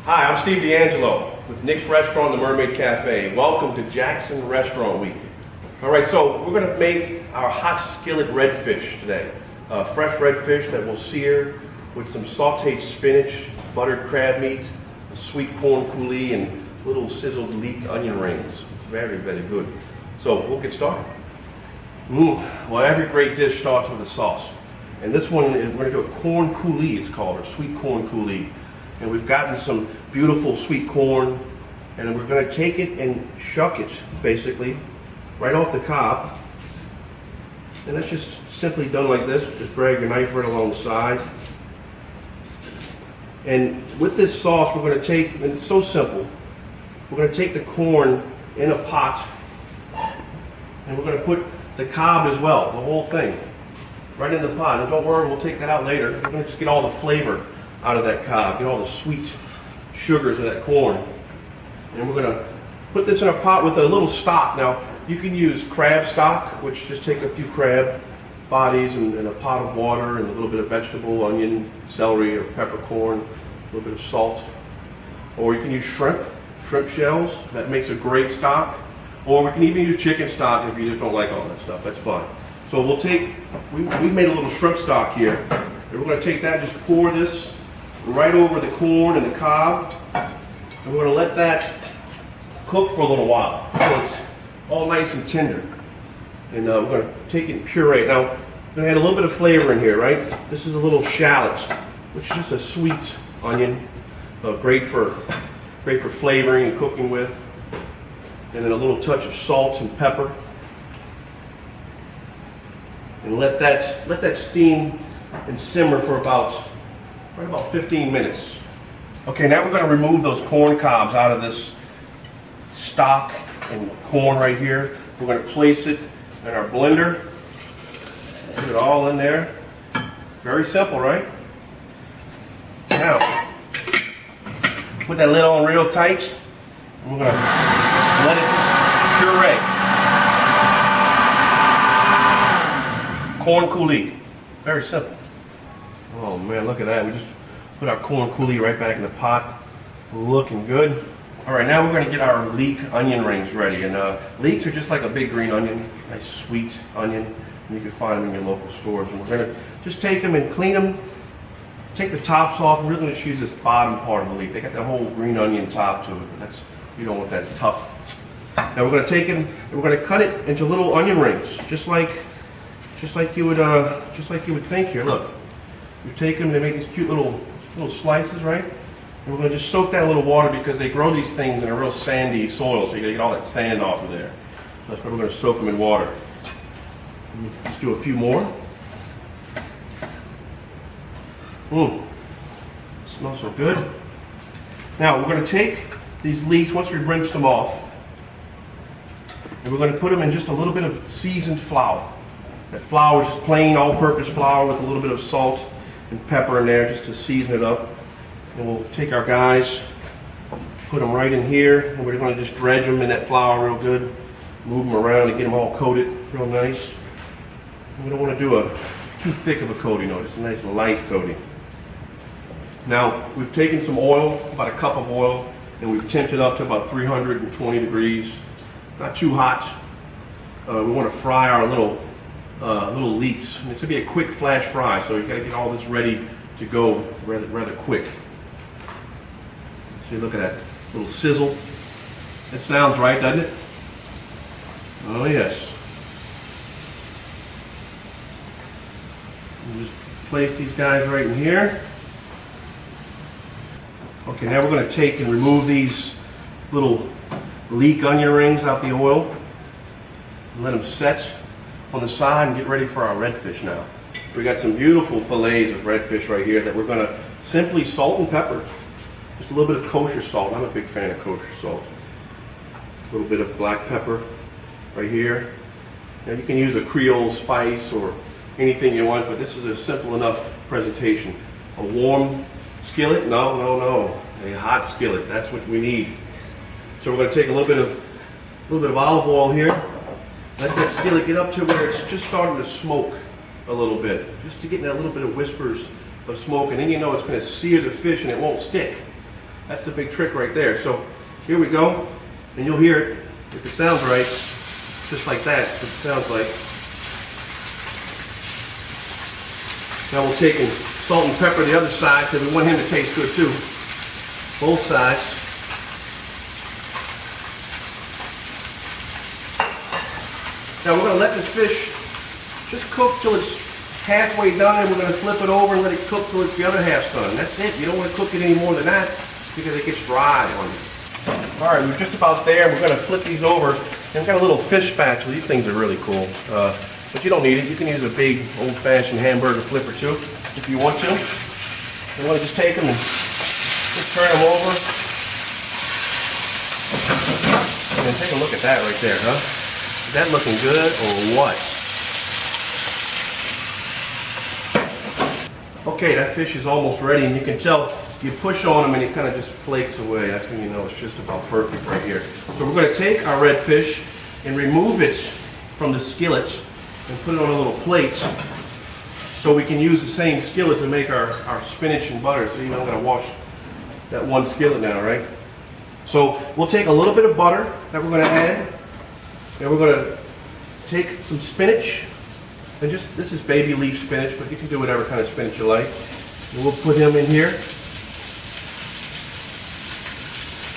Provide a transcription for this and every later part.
Hi, I'm Steve D'Angelo with Nick's Restaurant, the Mermaid Cafe. Welcome to Jackson Restaurant Week. All right, so we're going to make our hot skillet redfish today. Fresh redfish that we'll sear with some sauteed spinach, buttered crab meat, a sweet corn coulis, and little sizzled leek onion rings. Very, very good. So we'll get started. Well, every great dish starts with a sauce. And this one, we're going to do a corn coulis, it's called, or sweet corn coulis. And we've gotten some beautiful sweet corn, and we're going to take it and shuck it, basically, right off the cob. And that's just simply done like this. Just drag your knife right along the side. And with this sauce, we're going to take, and it's so simple, we're going to take the corn in a pot, and we're going to put the cob as well, the whole thing, right in the pot. And don't worry, we'll take that out later. We're going to just get all the flavor out of that cob, get all the sweet sugars of that corn. And we're going to put this in a pot with a little stock. Now, you can use crab stock, which just take a few crab bodies and a pot of water and a little bit of vegetable, onion, celery, or peppercorn, a little bit of salt. Or you can use shrimp shells. That makes a great stock. Or we can even use chicken stock if you just don't like all that stuff. That's fine. So we'll take, we've made a little shrimp stock here. And we're going to take that, just pour this right over the corn and the cob. And we're going to let that cook for a little while so it's all nice and tender. And we're going to take it and puree it. Now, we're going to add a little bit of flavor in here, right? This is a little shallot, which is just a sweet onion, great for flavoring and cooking with. And then a little touch of salt and pepper. And let that steam and simmer for about 15 minutes. Okay, now we're going to remove those corn cobs out of this stock and corn right here. We're going to place it in our blender. Put it all in there. Very simple, right? Now, put that lid on real tight. And we're going to let it puree. Corn coulis. Very simple. Oh man, look at that. We just put our corn coulis right back in the pot. Looking good. All right, now we're going to get our leek onion rings ready. And leeks are just like a big green onion, nice sweet onion. And you can find them in your local stores. And we're going to just take them and clean them. Take the tops off. We're really going to use this bottom part of the leek. They got that whole green onion top to it, but you don't want that. It's tough. Now we're going to take it and we're going to cut it into little onion rings, just like you would think here. Look. You take them, they make these cute little slices, right? And we're going to just soak that in a little water because they grow these things in a real sandy soil, so you got to get all that sand off of there. That's why we're going to soak them in water. Let's do a few more. Smells so good. Now we're going to take these leeks once we've rinsed them off, and we're going to put them in just a little bit of seasoned flour. That flour is just plain all-purpose flour with a little bit of salt and pepper in there just to season it up. And we'll take our guys, put them right in here, and we're going to just dredge them in that flour real good, move them around and get them all coated real nice. We don't want to do too thick of a coating, no, just a nice light coating. Now, we've taken some oil, about a cup of oil, and we've temped it up to about 320 degrees. Not too hot. We want to fry our little leeks. And it's going to be a quick flash fry, so you got to get all this ready to go rather quick. See, look at that little sizzle. That sounds right, doesn't it? Oh yes. We'll just place these guys right in here. Okay, now we're going to take and remove these little leek onion rings out the oil and let them set on the side and get ready for our redfish now. We got some beautiful fillets of redfish right here that we're going to simply salt and pepper. Just a little bit of kosher salt. I'm a big fan of kosher salt. A little bit of black pepper right here. Now you can use a Creole spice or anything you want, but this is a simple enough presentation. A warm skillet? No. A hot skillet. That's what we need. So we're going to take a little bit of olive oil here. Let that skillet get up to where it's just starting to smoke a little bit, just to get that little bit of whispers of smoke, and then you know it's going to sear the fish and it won't stick. That's the big trick right there. So here we go, and you'll hear it if it sounds right, just like that. That's what it sounds like. Now we'll take and salt and pepper the other side because we want him to taste good too. Both sides. Now we're going to let this fish just cook till it's halfway done, and we're going to flip it over and let it cook till it's the other half's done. That's it. You don't want to cook it any more than that because it gets dry on you. All right, we're just about there. We're going to flip these over. And we've got a little fish spatula. These things are really cool. But you don't need it. You can use a big old-fashioned hamburger flipper too if you want to. You want to just take them and just turn them over. And then take a look at that right there, huh? Is that looking good or what? Okay, that fish is almost ready, and you can tell you push on them and it kind of just flakes away. That's when you know it's just about perfect right here. So we're going to take our red fish and remove it from the skillet and put it on a little plate so we can use the same skillet to make our spinach and butter. So I'm going to wash that one skillet now, right? So we'll take a little bit of butter that we're going to add, and we're going to take some spinach. And just, this is baby leaf spinach, but you can do whatever kind of spinach you like. And we'll put him in here.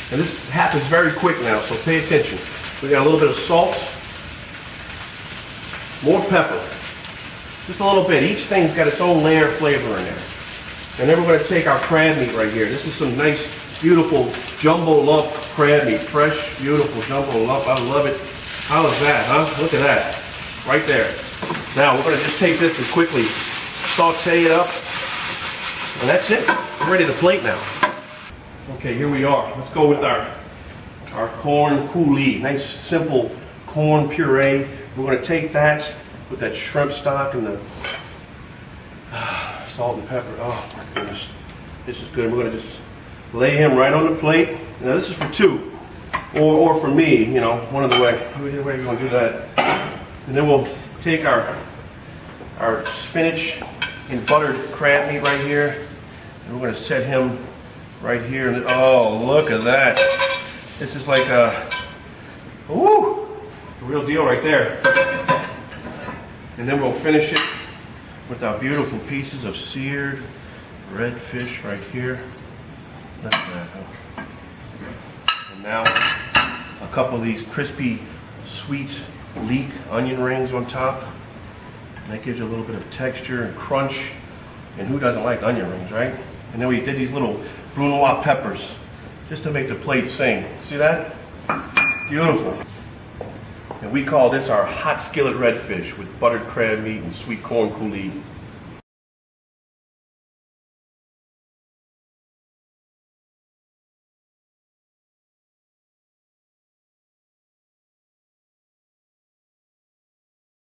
And this happens very quick now, so pay attention. We got a little bit of salt, more pepper, just a little bit. Each thing's got its own layer of flavor in there. And then we're going to take our crab meat right here. This is some nice, beautiful jumbo lump crab meat. Fresh, beautiful jumbo lump. I love it. How is that, huh? Look at that. Right there. Now we're going to just take this and quickly saute it up. And that's it. We're ready to plate now. Okay, here we are. Let's go with our corn coulis. Nice, simple corn puree. We're going to take that with that shrimp stock and the salt and pepper. Oh my goodness, this is good. We're going to just lay him right on the plate. Now this is for two, or for me, you know, one of the way. Where are you going to do that? And then we'll take our spinach and buttered crab meat right here, and we're going to set him right here. And oh, look at that! This is like a real deal right there. And then we'll finish it with our beautiful pieces of seared red fish right here. Look at that, huh? And now a couple of these crispy, sweet leek onion rings on top. And that gives you a little bit of texture and crunch. And who doesn't like onion rings, right? And then we did these little brunoise peppers just to make the plate sing. See that? Beautiful. And we call this our hot skillet redfish with buttered crab meat and sweet corn coulis.